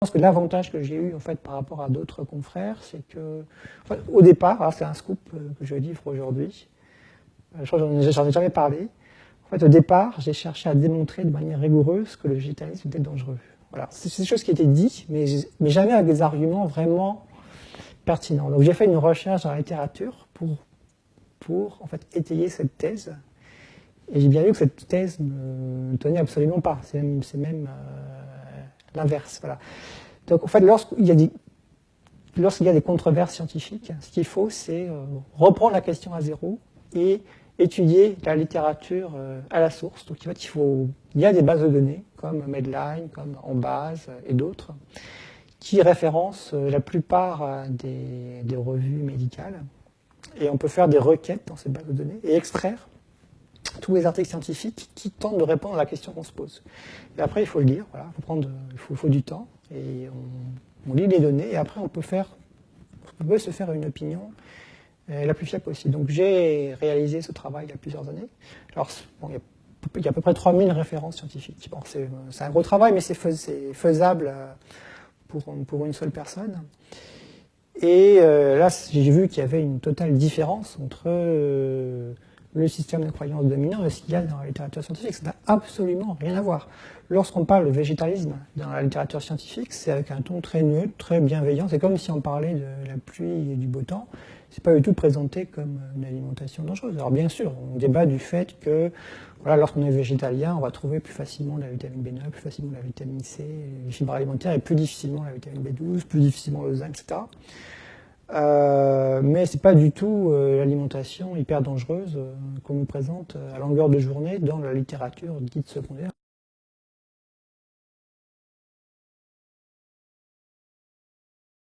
pense que l'avantage que j'ai eu en fait par rapport à d'autres confrères, c'est que, en fait, au départ, c'est un scoop que je livre aujourd'hui, je crois que j'en ai jamais parlé. En fait, au départ, j'ai cherché à démontrer de manière rigoureuse que le végétalisme était dangereux. Voilà, c'est des choses qui étaient dites, mais jamais avec des arguments vraiment pertinents. Donc j'ai fait une recherche dans la littérature pour en fait étayer cette thèse. Et j'ai bien vu que cette thèse ne tenait absolument pas. C'est même l'inverse. Voilà. Donc, en fait, lorsqu'il y a des controverses scientifiques, ce qu'il faut, c'est reprendre la question à zéro et étudier la littérature à la source. Donc, en fait, il y a des bases de données, comme Medline, comme Embase et d'autres, qui référencent la plupart des revues médicales. Et on peut faire des requêtes dans ces bases de données et extraire tous les articles scientifiques qui tentent de répondre à la question qu'on se pose. Et après, il faut le lire, voilà, il faut du temps, et on lit les données, et après, on peut se faire une opinion la plus fiable possible. Donc, j'ai réalisé ce travail il y a plusieurs années. Alors, bon, il y a à peu près 3000 références scientifiques. Bon, c'est un gros travail, mais c'est faisable pour une seule personne. Et là, j'ai vu qu'il y avait une totale différence entre le système de croyance dominant et ce qu'il y a dans la littérature scientifique. Ça n'a absolument rien à voir. Lorsqu'on parle de végétalisme dans la littérature scientifique, c'est avec un ton très neutre, très bienveillant. C'est comme si on parlait de la pluie et du beau temps. C'est pas du tout présenté comme une alimentation dangereuse. Alors bien sûr, on débat du fait que voilà, lorsqu'on est végétalien, on va trouver plus facilement la vitamine B9, plus facilement la vitamine C, les fibres alimentaires, et plus difficilement la vitamine B12, plus difficilement le zinc, etc. Mais c'est pas du tout l'alimentation hyper dangereuse qu'on nous présente à longueur de journée dans la littérature dite secondaire.